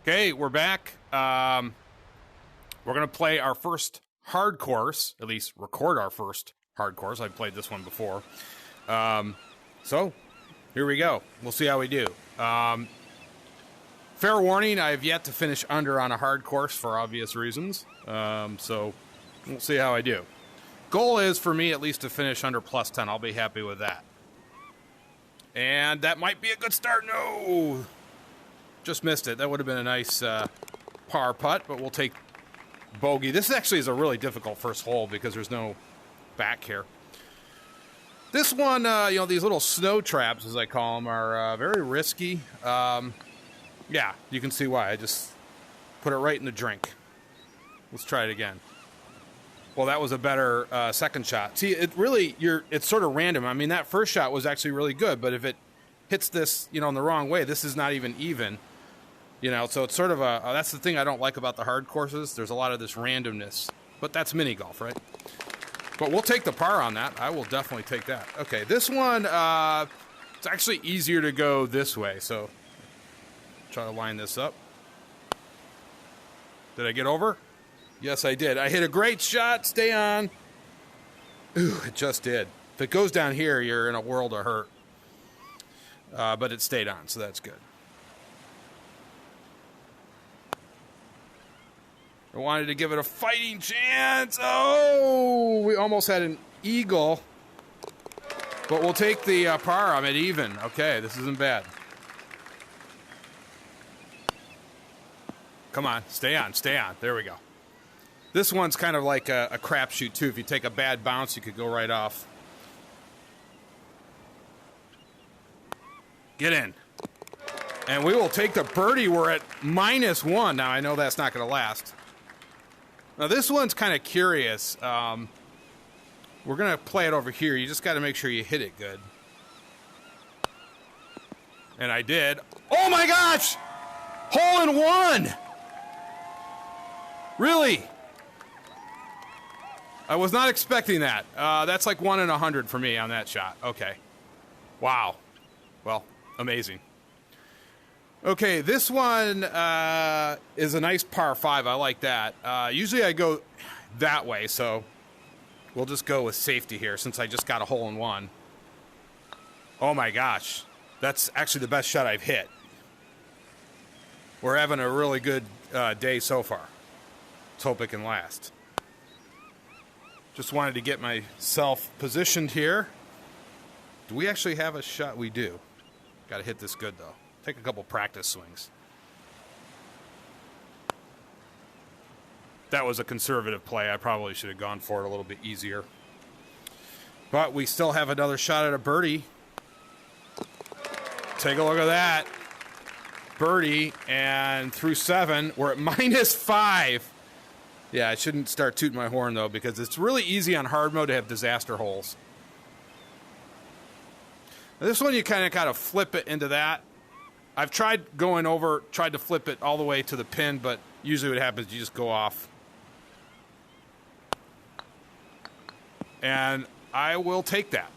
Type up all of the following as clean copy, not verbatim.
Okay, we're back. We're going to play our first hard course, at least record our first hard course. I've played this one before. So, here we go. We'll see how we do. Fair warning, I have yet to finish under on a hard course for obvious reasons. So, we'll see how I do. Goal is for me at least to finish under plus 10. I'll be happy with that. And that might be a good start. No! Just missed it. That would have been a nice par putt, but we'll take bogey. This actually is a really difficult first hole because there's no back here. This one, these little snow traps, as I call them, are very risky. Yeah, you can see why. I just put it right in the drink. Let's try it again. Well, that was a better second shot. See, it's sort of random. I mean, that first shot was actually really good, but if it hits this, in the wrong way, this is not even. So it's sort of that's the thing I don't like about the hard courses. There's a lot of this randomness, but that's mini golf, right? But we'll take the par on that. I will definitely take that. Okay, this one, it's actually easier to go this way, so try to line this up. Did I get over? Yes, I did. I hit a great shot. Stay on. Ooh, it just did. If it goes down here, you're in a world of hurt. But it stayed on, so that's good. I wanted to give it a fighting chance. Oh, we almost had an eagle. But we'll take the par. I'm at even. Okay, this isn't bad. Come on, stay on, stay on. There we go. This one's kind of like a crapshoot, too. If you take a bad bounce, you could go right off. Get in. And we will take the birdie. We're at -1. Now, I know that's not going to last. Now, this one's kind of curious. We're going to play it over here. You just got to make sure you hit it good. And I did. Oh, my gosh! Hole in one! Really? I was not expecting that. That's like 1 in 100 for me on that shot. Okay. Wow. Well, amazing. Okay, this one is a nice par 5. I like that. Usually I go that way, so we'll just go with safety here since I just got a hole in one. Oh my gosh. That's actually the best shot I've hit. We're having a really good day so far. Let's hope it can last. Just wanted to get myself positioned here. Do we actually have a shot? We do. Got to hit this good, though. Take a couple practice swings. That was a conservative play. I probably should have gone for it a little bit easier. But we still have another shot at a birdie. Take a look at that. Birdie, and through 7, we're at -5. Yeah, I shouldn't start tooting my horn, though, because it's really easy on hard mode to have disaster holes. Now, this one, you kind of got to flip it into that. I've tried to flip it all the way to the pin, but usually what happens, you just go off. And I will take that.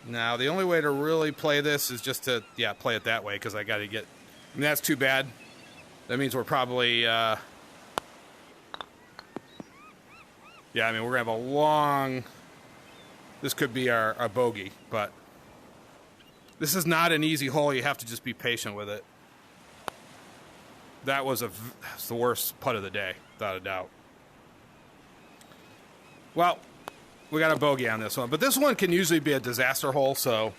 Now, the only way to really play this is just to, play it that way, because I got to get... I mean, that's too bad. That means we're probably... we're going to have a long... This could be our bogey, but... This is not an easy hole. You have to just be patient with it. That's the worst putt of the day, without a doubt. Well, we got a bogey on this one. But this one can usually be a disaster hole, so...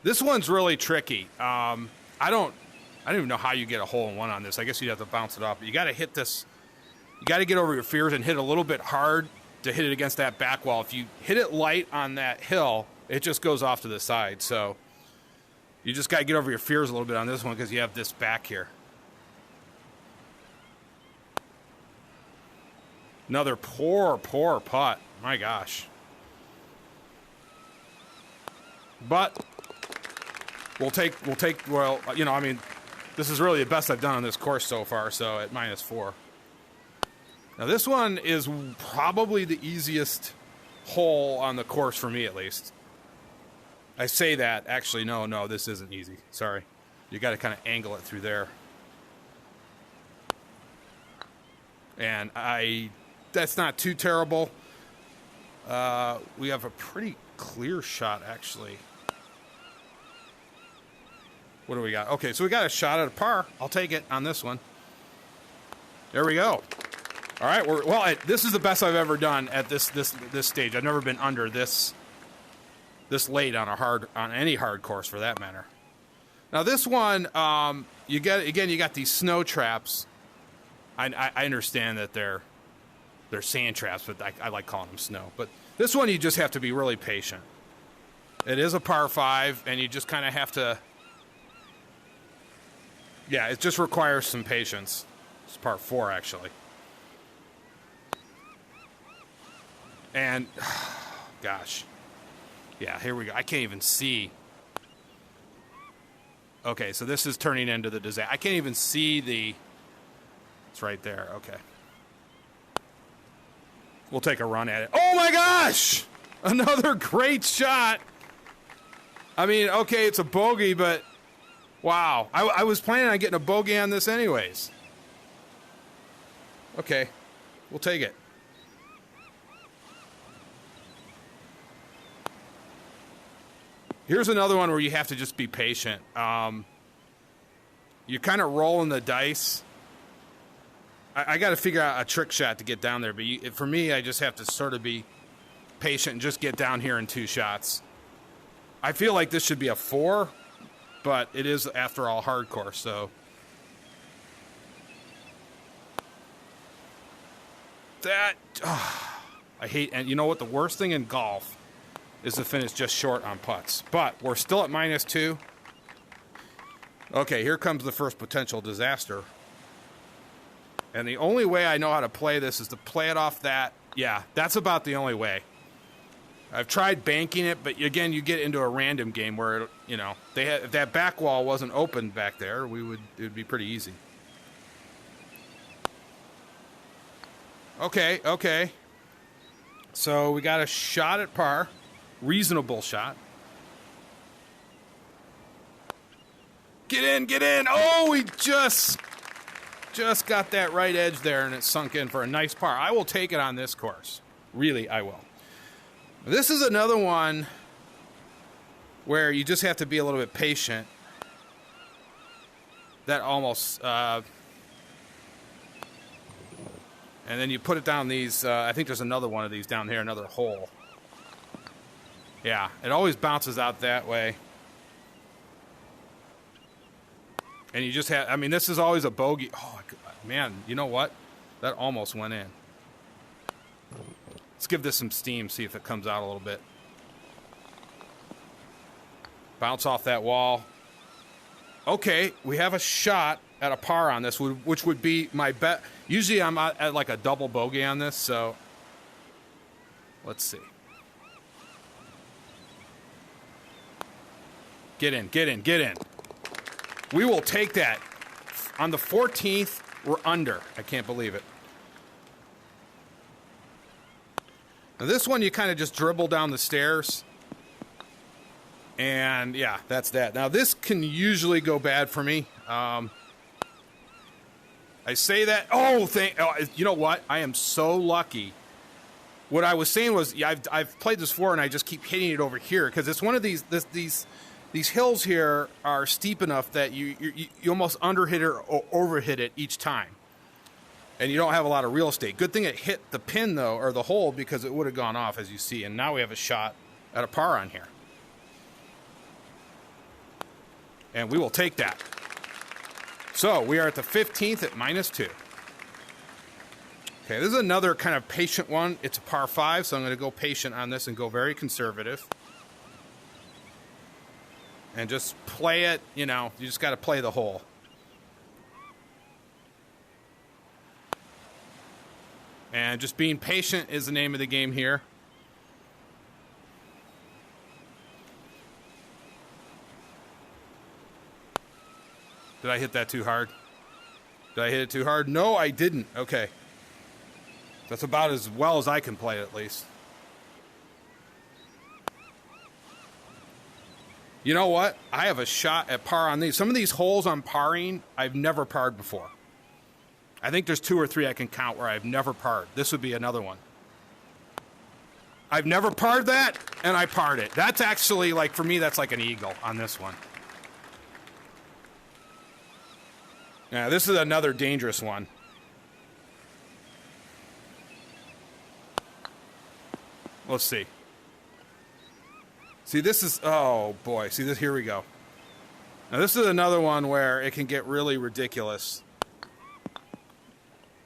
This one's really tricky. I don't even know how you get a hole in one on this. I guess you'd have to bounce it off. But you got to hit this. You got to get over your fears and hit a little bit hard to hit it against that back wall. If you hit it light on that hill, it just goes off to the side. So you just got to get over your fears a little bit on this one because you have this back here. Another poor putt. My gosh. But we'll take, this is really the best I've done on this course so far, so at -4. Now this one is probably the easiest hole on the course for me, at least. I say that. Actually, no, this isn't easy. Sorry. You got to kind of angle it through there. And that's not too terrible. We have a pretty clear shot, actually. What do we got? Okay, so we got a shot at a par. I'll take it on this one. There we go. All right, this is the best I've ever done at this stage. I've never been under this late on any hard course for that matter. Now this one, you got these snow traps. I understand that they're sand traps, but I like calling them snow. But this one, you just have to be really patient. It is a par 5, and you just kind of have to. Yeah, it just requires some patience. It's par 4, actually. And, gosh. Yeah, here we go. I can't even see. Okay, so this is turning into the disaster. I can't even see the... It's right there. Okay. We'll take a run at it. Oh, my gosh! Another great shot. I mean, okay, it's a bogey, but... Wow. I was planning on getting a bogey on this anyways. Okay. We'll take it. Here's another one where you have to just be patient. You're kind of rolling the dice. I got to figure out a trick shot to get down there. But for me, I just have to sort of be patient and just get down here in 2 shots. I feel like this should be a 4, but it is, after all, hardcore. So that I hate. And you know what? The worst thing in golf is to finish just short on putts. But we're still at -2. Okay, here comes the first potential disaster. And the only way I know how to play this is to play it off that. Yeah, that's about the only way. I've tried banking it, but again, you get into a random game where, you know, if that back wall wasn't open back there, it would be pretty easy. Okay. So we got a shot at par. Reasonable shot. Get in. Oh, we just got that right edge there, and it sunk in for a nice par. I will take it on this course. Really, I will. This is another one where you just have to be a little bit patient. That almost... and then you put it down these... I think there's another one of these down here, another hole. Yeah, it always bounces out that way. And you just have... I mean, this is always a bogey. Oh, man, you know what? That almost went in. Let's give this some steam, see if it comes out a little bit. Bounce off that wall. Okay, we have a shot at a par on this, which would be my bet. Usually I'm at like a double bogey on this, so let's see. Get in. We will take that. On the 14th, we're under. I can't believe it. Now this one, you kind of just dribble down the stairs. And, yeah, that's that. Now, this can usually go bad for me. I say that. You know what? I am so lucky. What I was saying was, yeah, I've played this before, and I just keep hitting it over here. Because it's one of these hills here are steep enough that you almost underhit it or overhit it each time. And you don't have a lot of real estate. Good thing it hit the pin, though, or the hole, because it would have gone off, as you see. And now we have a shot at a par on here. And we will take that. So we are at the 15th at -2. Okay, this is another kind of patient one. It's a par 5, so I'm going to go patient on this and go very conservative. And just play it, you know, you just got to play the hole. And just being patient is the name of the game here. Did I hit that too hard? Did I hit it too hard? No, I didn't. Okay. That's about as well as I can play it, at least. You know what? I have a shot at par on these. Some of these holes I'm parring, I've never parred before. I think there's 2 or 3 I can count where I've never parred. This would be another one. I've never parred that, and I parred it. That's actually, like, for me, that's like an eagle on this one. Now, this is another dangerous one. Let's see. See, this is, oh boy. See, this, here we go. Now, this is another one where it can get really ridiculous.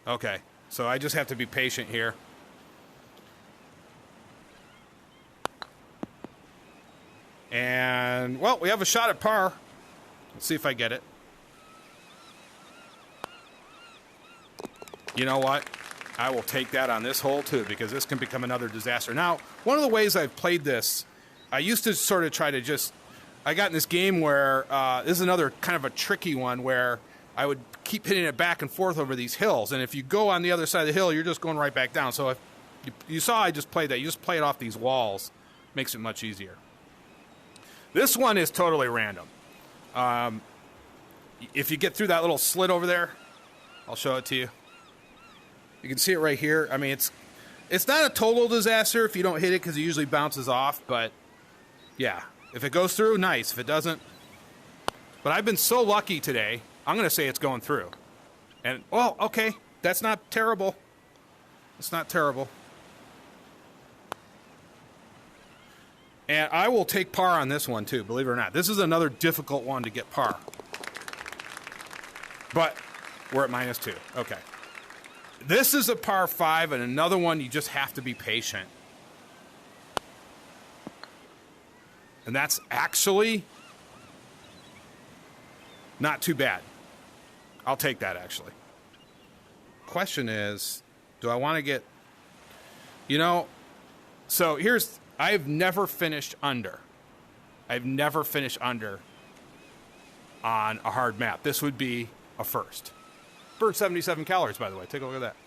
Okay, so I just have to be patient here. And, well, we have a shot at par. Let's see if I get it. You know what? I will take that on this hole, too, because this can become another disaster. Now, one of the ways I've played this, I used to sort of try to just... I got in this game where... this is another kind of a tricky one where I would keep hitting it back and forth over these hills. And if you go on the other side of the hill, you're just going right back down. So if you saw I just played that. You just play it off these walls. Makes it much easier. This one is totally random. If you get through that little slit over there, I'll show it to you. You can see it right here. I mean, it's not a total disaster if you don't hit it because it usually bounces off. But, yeah, if it goes through, nice. If it doesn't. But I've been so lucky today, I'm going to say it's going through. And, well, okay, that's not terrible. It's not terrible. And I will take par on this one, too, believe it or not. This is another difficult one to get par. But we're at -2. Okay. This is a par 5, and another one you just have to be patient. And that's actually not too bad. I'll take that, actually. Question is, do I want to get... You know, so here's... I've never finished under. I've never finished under on a hard map. This would be a first. Burnt 77 calories, by the way. Take a look at that.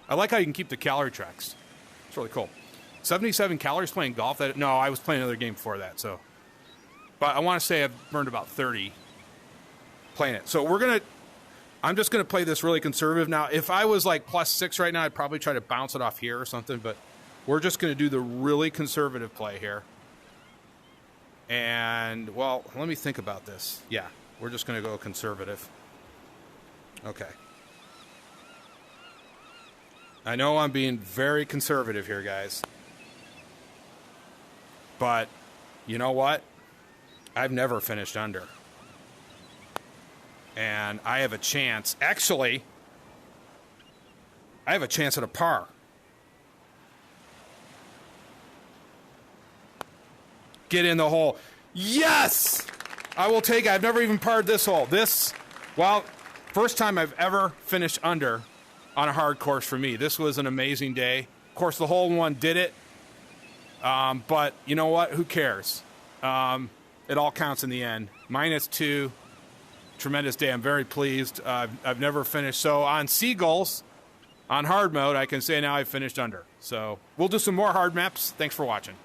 I like how you can keep the calorie tracks. It's really cool. 77 calories playing golf? No, I was playing another game before that. So, but I want to say I've burned about 30 playing it. So I'm just going to play this really conservative. Now, if I was like +6 right now, I'd probably try to bounce it off here or something, but we're just going to do the really conservative play here. And, well, let me think about this. Yeah, we're just going to go conservative. Okay. I know I'm being very conservative here, guys. But, you know what? I've never finished under. And I have a chance. Actually, I have a chance at a par. Get in the hole. Yes! I will take it. I've never even parred this hole. Well, first time I've ever finished under on a hard course for me. This was an amazing day. Of course, the hole in one did it. But you know what? Who cares? It all counts in the end. -2. Tremendous day. I'm very pleased. I've never finished. So on Seagulls, on hard mode, I can say now I've finished under. So we'll do some more hard maps. Thanks for watching.